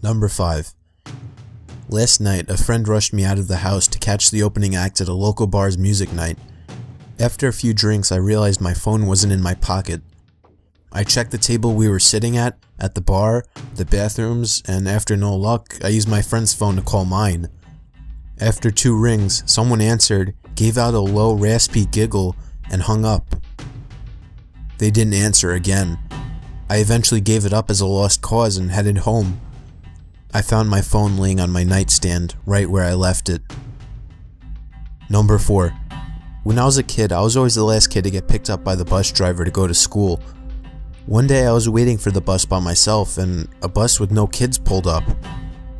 Number 5. Last night, a friend rushed me out of the house to catch the opening act at a local bar's music night. After a few drinks, I realized my phone wasn't in my pocket. I checked the table we were sitting at the bar, the bathrooms, and after no luck, I used my friend's phone to call mine. After 2 rings, someone answered, gave out a low, raspy giggle, and hung up. They didn't answer again. I eventually gave it up as a lost cause and headed home. I found my phone laying on my nightstand, right where I left it. Number 4. When I was a kid, I was always the last kid to get picked up by the bus driver to go to school. One day I was waiting for the bus by myself and a bus with no kids pulled up.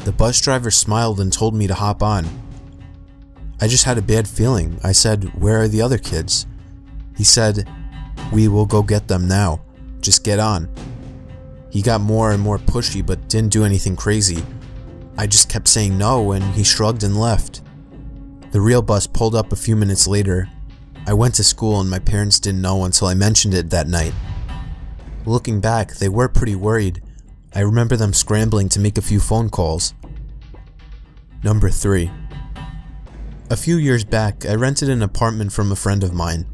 The bus driver smiled and told me to hop on. I just had a bad feeling. I said, "Where are the other kids?" He said, "We will go get them now. Just get on." He got more and more pushy but didn't do anything crazy. I just kept saying no and he shrugged and left. The real bus pulled up a few minutes later. I went to school and my parents didn't know until I mentioned it that night. Looking back, they were pretty worried. I remember them scrambling to make a few phone calls. Number 3. A few years back, I rented an apartment from a friend of mine.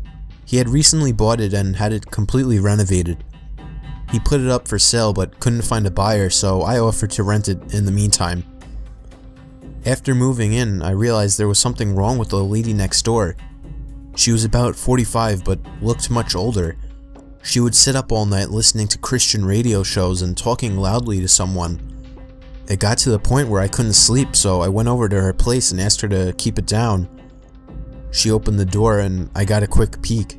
He had recently bought it and had it completely renovated. He put it up for sale but couldn't find a buyer, so I offered to rent it in the meantime. After moving in, I realized there was something wrong with the lady next door. She was about 45 but looked much older. She would sit up all night listening to Christian radio shows and talking loudly to someone. It got to the point where I couldn't sleep, so I went over to her place and asked her to keep it down. She opened the door and I got a quick peek.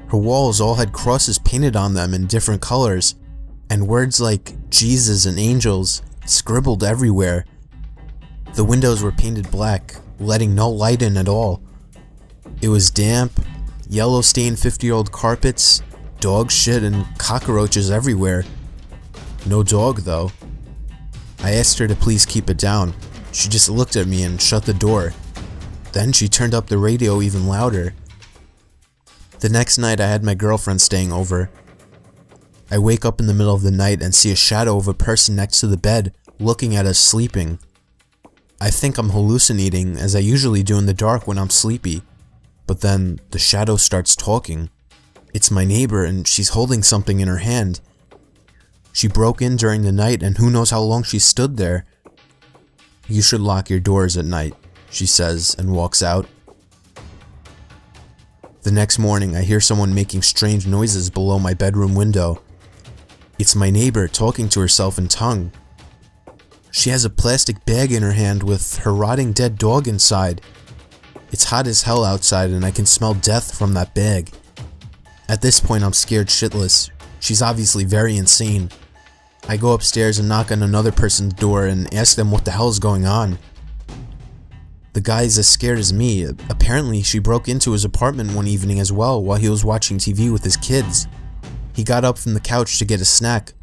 Her walls all had crosses painted on them in different colors, and words like Jesus and angels scribbled everywhere. The windows were painted black, letting no light in at all. It was damp, yellow-stained 50-year-old carpets, dog shit, and cockroaches everywhere. No dog, though. I asked her to please keep it down. She just looked at me and shut the door. Then she turned up the radio even louder. The next night I had my girlfriend staying over. I wake up in the middle of the night and see a shadow of a person next to the bed, looking at us sleeping. I think I'm hallucinating, as I usually do in the dark when I'm sleepy. But then the shadow starts talking. It's my neighbor and she's holding something in her hand. She broke in during the night and who knows how long she stood there. "You should lock your doors at night," she says and walks out. The next morning I hear someone making strange noises below my bedroom window. It's my neighbor talking to herself in tongue. She has a plastic bag in her hand with her rotting dead dog inside. It's hot as hell outside and I can smell death from that bag. At this point I'm scared shitless. She's obviously very insane. I go upstairs and knock on another person's door and ask them what the hell is going on. The guy is as scared as me. Apparently she broke into his apartment one evening as well while he was watching TV with his kids. He got up from the couch to get a snack,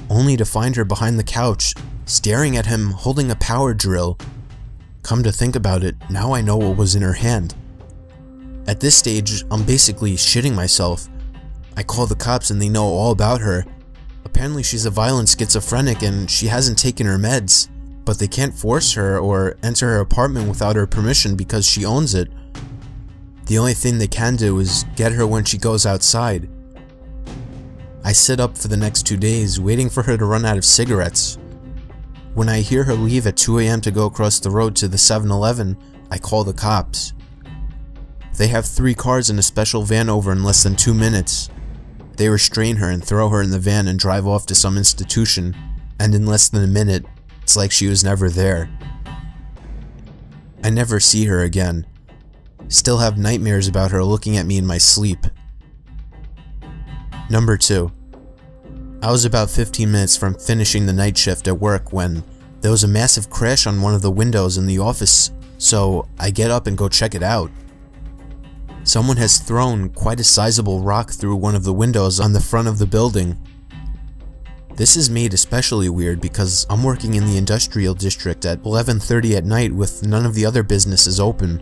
only to find her behind the couch, staring at him holding a power drill. Come to think about it, now I know what was in her hand. At this stage, I'm basically shitting myself. I call the cops and they know all about her. Apparently she's a violent schizophrenic and she hasn't taken her meds, but they can't force her or enter her apartment without her permission because she owns it. The only thing they can do is get her when she goes outside. I sit up for the next 2 days waiting for her to run out of cigarettes. When I hear her leave at 2 a.m. to go across the road to the 7-Eleven, I call the cops. They have 3 cars and a special van over in less than 2 minutes. They restrain her and throw her in the van and drive off to some institution, and in less than a minute, it's like she was never there. I never see her again. Still have nightmares about her looking at me in my sleep. Number 2. I was about 15 minutes from finishing the night shift at work when there was a massive crash on one of the windows in the office, so I get up and go check it out. Someone has thrown quite a sizable rock through one of the windows on the front of the building. This is made especially weird because I'm working in the industrial district at 11:30 at night with none of the other businesses open.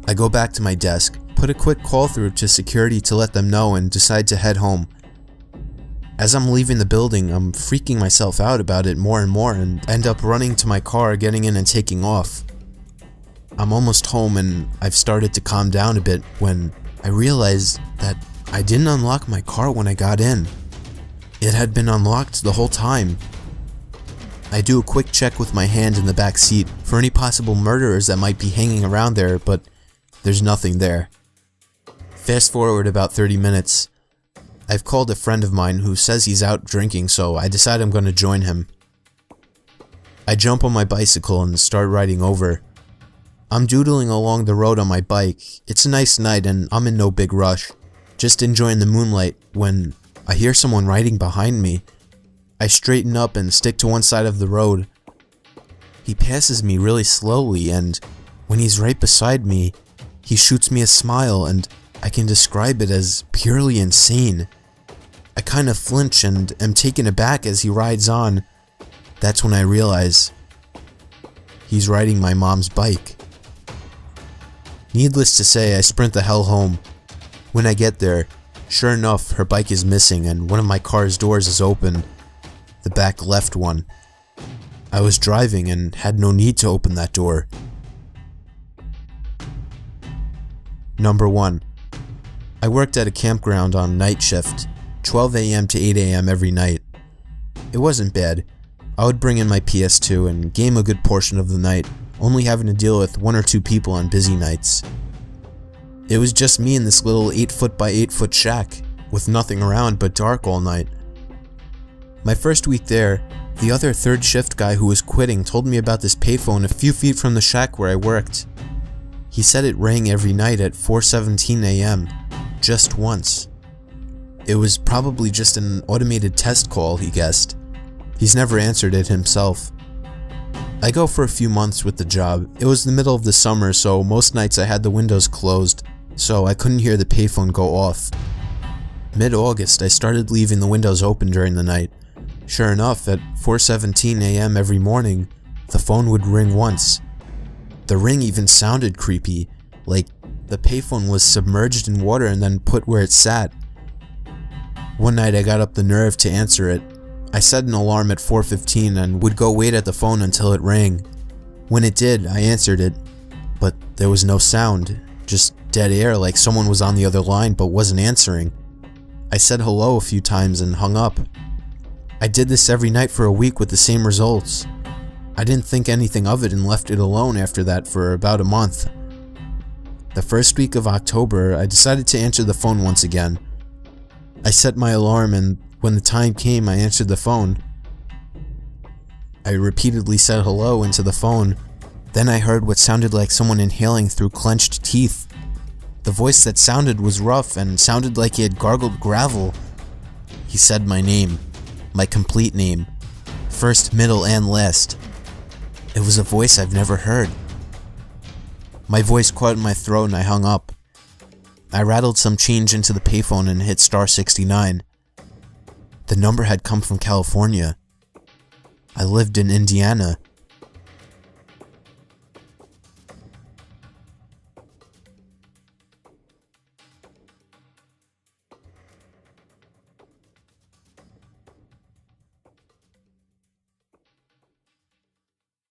I go back to my desk, put a quick call through to security to let them know and decide to head home. As I'm leaving the building, I'm freaking myself out about it more and more and end up running to my car, getting in and taking off. I'm almost home and I've started to calm down a bit when I realized that I didn't unlock my car when I got in. It had been unlocked the whole time. I do a quick check with my hand in the back seat for any possible murderers that might be hanging around there, but there's nothing there. Fast forward about 30 minutes. I've called a friend of mine who says he's out drinking, so I decide I'm going to join him. I jump on my bicycle and start riding over. I'm doodling along the road on my bike. It's a nice night and I'm in no big rush, just enjoying the moonlight when I hear someone riding behind me. I straighten up and stick to one side of the road. He passes me really slowly, and when he's right beside me, he shoots me a smile, and I can describe it as purely insane. I kind of flinch and am taken aback as he rides on. That's when I realize he's riding my mom's bike. Needless to say, I sprint the hell home. When I get there, sure enough, her bike is missing and one of my car's doors is open. The back left one. I was driving and had no need to open that door. Number 1. I worked at a campground on night shift, 12 a.m. to 8 a.m. every night. It wasn't bad. I would bring in my PS2 and game a good portion of the night, only having to deal with 1 or 2 people on busy nights. It was just me in this little 8-foot by 8-foot shack, with nothing around but dark all night. My first week there, the other third shift guy who was quitting told me about this payphone a few feet from the shack where I worked. He said it rang every night at 4:17 a.m., just once. It was probably just an automated test call, he guessed. He's never answered it himself. I go for a few months with the job. It was the middle of the summer, so most nights I had the windows closed, so I couldn't hear the payphone go off. Mid-August, I started leaving the windows open during the night. Sure enough, at 4:17 a.m. every morning, the phone would ring once. The ring even sounded creepy, like the payphone was submerged in water and then put where it sat. One night I got up the nerve to answer it. I set an alarm at 4:15 and would go wait at the phone until it rang. When it did, I answered it, but there was no sound, just dead air like someone was on the other line but wasn't answering. I said hello a few times and hung up. I did this every night for a week with the same results. I didn't think anything of it and left it alone after that for about a month. The first week of October, I decided to answer the phone once again. I set my alarm and when the time came, I answered the phone. I repeatedly said hello into the phone. Then I heard what sounded like someone inhaling through clenched teeth. The voice that sounded was rough and sounded like he had gargled gravel. He said my name. My complete name. First, middle, and last. It was a voice I've never heard. My voice caught in my throat and I hung up. I rattled some change into the payphone and hit *69. The number had come from California. I lived in Indiana.